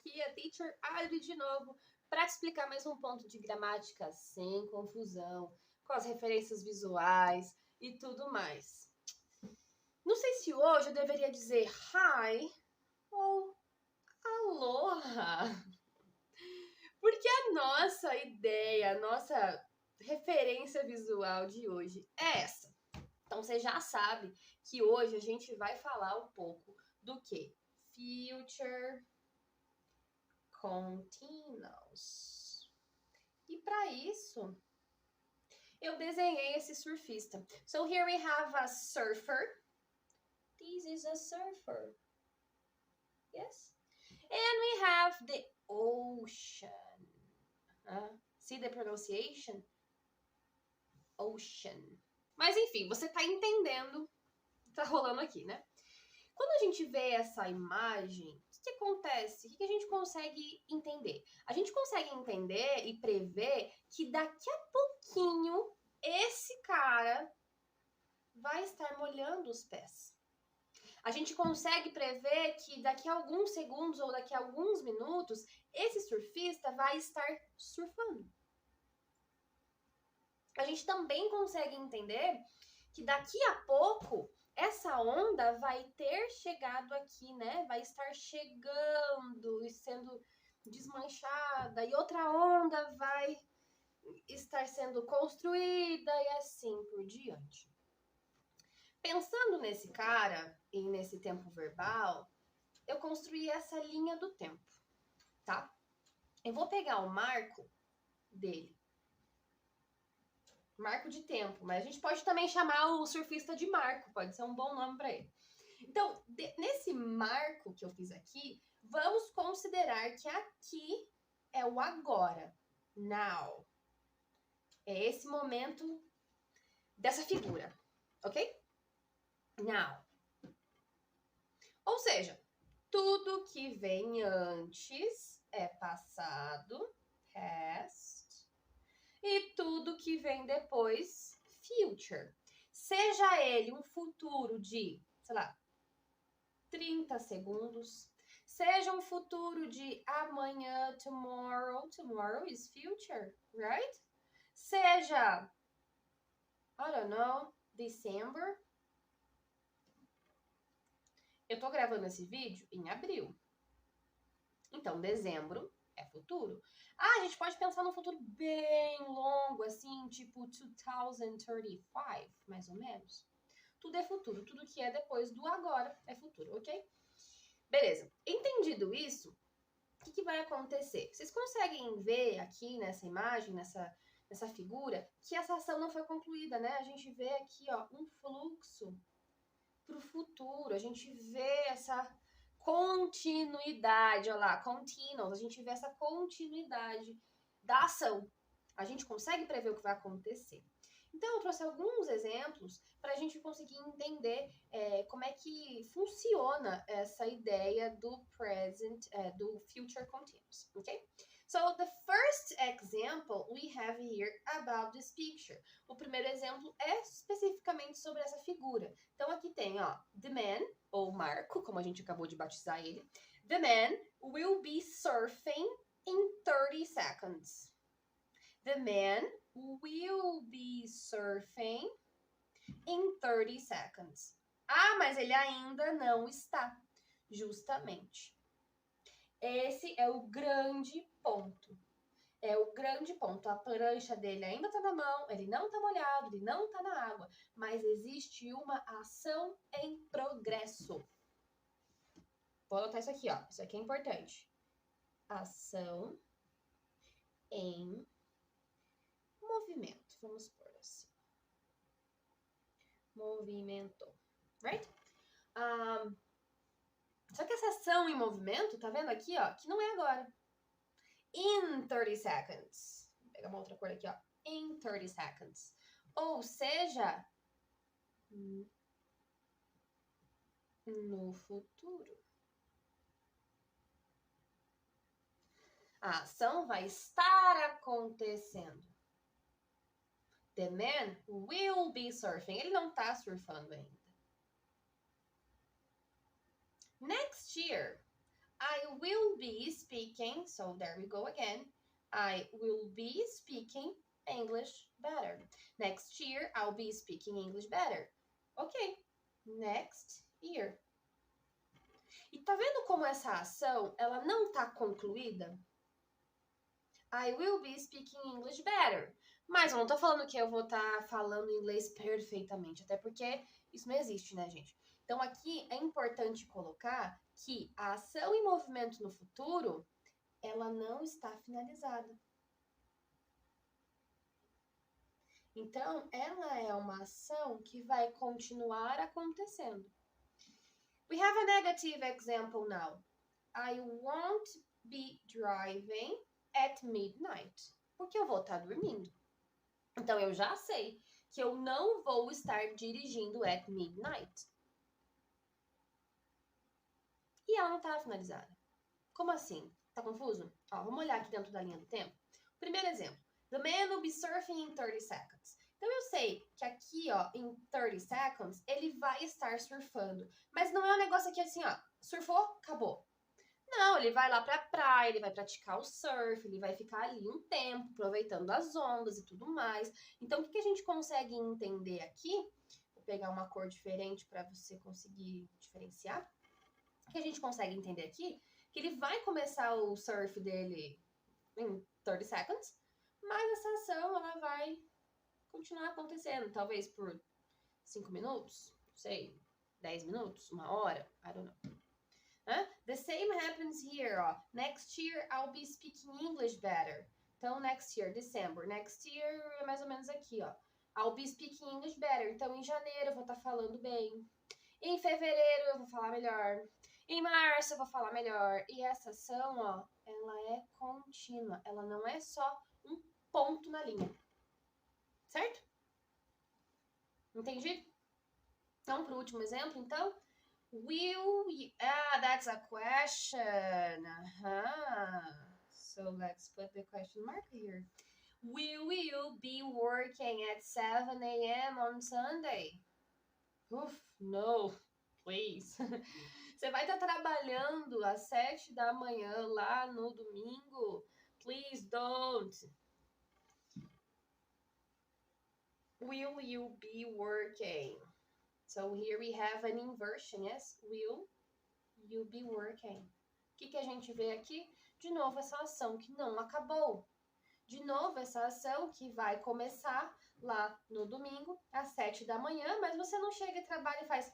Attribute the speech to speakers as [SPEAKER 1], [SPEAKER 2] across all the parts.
[SPEAKER 1] aqui, a Teacher Adri de novo, para te explicar mais um ponto de gramática sem confusão, com as referências visuais e tudo mais. Não sei se hoje eu deveria dizer hi ou aloha, porque a nossa ideia, a nossa referência visual de hoje é essa. Então, você já sabe que hoje a gente vai falar um pouco do que? Future Continuous. E para isso, eu desenhei esse surfista. So, here we have a surfer. This is a surfer. Yes? And we have the ocean. See the pronunciation? Ocean. Mas enfim, você tá entendendo o que tá rolando aqui, né? Quando a gente vê essa imagem, o que acontece? O que a gente consegue entender? A gente consegue entender e prever que daqui a pouquinho esse cara vai estar molhando os pés. A gente consegue prever que daqui a alguns segundos ou daqui a alguns minutos, esse surfista vai estar surfando. A gente também consegue entender que daqui a pouco essa onda vai ter chegado aqui, né? Vai estar chegando e sendo desmanchada, e outra onda vai estar sendo construída e assim por diante. Pensando nesse cara e nesse tempo verbal, eu construí essa linha do tempo, tá? Eu vou pegar o marco dele. Marco de tempo, mas a gente pode também chamar o surfista de Marco, pode ser um bom nome para ele. Então, nesse marco que eu fiz aqui, vamos considerar que aqui é o agora, now. É esse momento dessa figura, ok? Now. Ou seja, tudo que vem antes é passado, past. E tudo que vem depois, future. Seja ele um futuro de, sei lá, 30 segundos. Seja um futuro de amanhã, tomorrow. Tomorrow is future, right? Seja, I don't know, December. Eu tô gravando esse vídeo em abril. Então, dezembro é futuro. A gente pode pensar num futuro bem longo, assim, tipo 2035, mais ou menos. Tudo é futuro, tudo que é depois do agora é futuro, ok? Beleza. Entendido isso, o que vai acontecer? Vocês conseguem ver aqui nessa imagem, nessa figura, que essa ação não foi concluída, né? A gente vê aqui, ó, um fluxo pro futuro. A gente vê essa continuidade, olha lá, continuous, a gente vê essa continuidade da ação. A gente consegue prever o que vai acontecer. Então, eu trouxe alguns exemplos para a gente conseguir entender como é que funciona essa ideia do present, do future continuous, ok? So, the first example we have here about this picture. O primeiro exemplo é especificamente sobre essa figura. Então, aqui tem, ó, the man, ou Marco, como a gente acabou de batizar ele. The man will be surfing in 30 seconds. The man will be surfing in 30 seconds. Ah, mas ele ainda não está. Justamente. Esse é o grande ponto. É o grande ponto. A prancha dele ainda tá na mão, ele não tá molhado, ele não tá na água, mas existe uma ação em progresso. Vou anotar isso aqui, ó. Isso aqui é importante. Ação em movimento. Vamos por assim. Movimento. Right? Só que essa ação em movimento, tá vendo aqui, ó, que não é agora. In 30 seconds. Vou pegar uma outra cor aqui, ó. In 30 seconds. Ou seja, no futuro. A ação vai estar acontecendo. The man will be surfing. Ele não tá surfando ainda. Next year. I will be speaking, so there we go again. I will be speaking English better. Next year, I'll be speaking English better. Ok, next year. E tá vendo como essa ação, ela não tá concluída? I will be speaking English better. Mas eu não tô falando que eu vou estar falando inglês perfeitamente, até porque isso não existe, né, gente? Então aqui é importante colocar que a ação em movimento no futuro, ela não está finalizada. Então, ela é uma ação que vai continuar acontecendo. We have a negative example now. I won't be driving at midnight. Porque eu vou estar dormindo. Então, eu já sei que eu não vou estar dirigindo at midnight. E ela não está finalizada. Como assim? Tá confuso? Ó, vamos olhar aqui dentro da linha do tempo. Primeiro exemplo. The man will be surfing in 30 seconds. Então, eu sei que aqui, ó, em 30 seconds, ele vai estar surfando. Mas não é um negócio aqui assim, ó, surfou, acabou. Não, ele vai lá pra praia, ele vai praticar o surf, ele vai ficar ali um tempo, aproveitando as ondas e tudo mais. Então, o que a gente consegue entender aqui? Vou pegar uma cor diferente para você conseguir diferenciar. O que a gente consegue entender aqui? Que ele vai começar o surf dele em 30 seconds, mas essa ação ela vai continuar acontecendo, talvez por 5 minutos, não sei, 10 minutos, 1 hora, I don't know. The same happens here, ó. Next year I'll be speaking English better. Então, next year, December. Next year é mais ou menos aqui, ó. I'll be speaking English better. Então, em janeiro eu vou estar falando bem. Em fevereiro eu vou falar melhor. Em março eu vou falar melhor. E essa ação, ó, ela é contínua. Ela não é só um ponto na linha. Certo? Entendi? Então, para o último exemplo, então. Will you... that's a question. So let's put the question mark here. Will you be working at 7 a.m. on Sunday? No, please. Você vai estar trabalhando às 7 da manhã lá no domingo? Please don't. Will you be working? So here we have an inversion, yes? Will you be working? O que a gente vê aqui? De novo, essa ação que não acabou. De novo, essa ação que vai começar lá no domingo, às 7 da manhã, mas você não chega e trabalha e faz,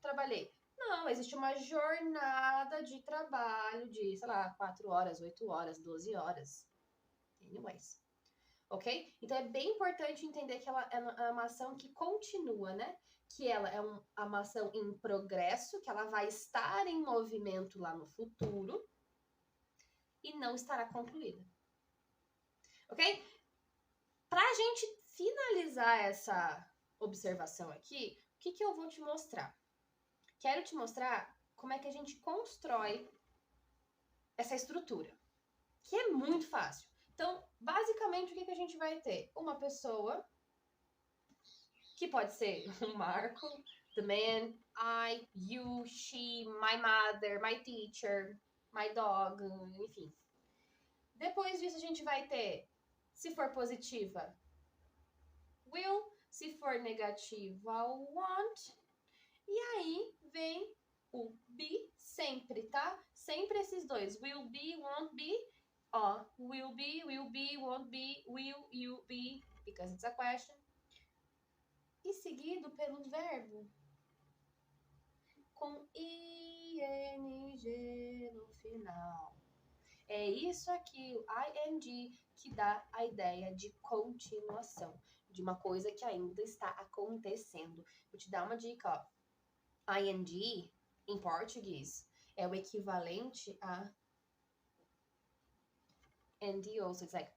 [SPEAKER 1] trabalhei. Não, existe uma jornada de trabalho de, sei lá, 4 horas, 8 horas, 12 horas. Anyways. Ok? Então, é bem importante entender que ela é uma ação que continua, né? Que ela é uma ação em progresso, que ela vai estar em movimento lá no futuro e não estará concluída. Ok? Para a gente finalizar essa observação aqui, o que eu vou te mostrar? Quero te mostrar como é que a gente constrói essa estrutura, que é muito fácil. Então, basicamente, o que a gente vai ter? Uma pessoa, que pode ser um Marco, the man, I, you, she, my mother, my teacher, my dog, enfim. Depois disso, a gente vai ter, se for positiva, will, se for negativa, want. E aí vem o be sempre, tá? Sempre esses dois, will be, won't be. Ó, will be, won't be, will, you be, because it's a question. E seguido pelo verbo com ing no final. É isso aqui, o ing, que dá a ideia de continuação, de uma coisa que ainda está acontecendo. Vou te dar uma dica, ó. Ing, em português, é o equivalente a NDO, so it's like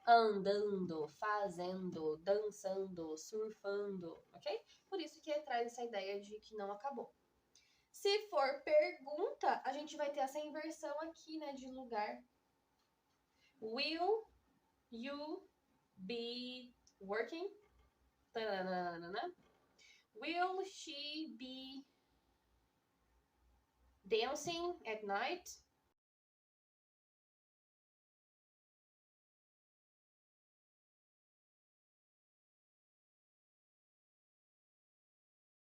[SPEAKER 1] andando, fazendo, dançando, surfando, ok? Por isso que traz essa ideia de que não acabou. Se for pergunta, a gente vai ter essa inversão aqui, né, de lugar. Will you be working? Tanana. Will she be dancing at night,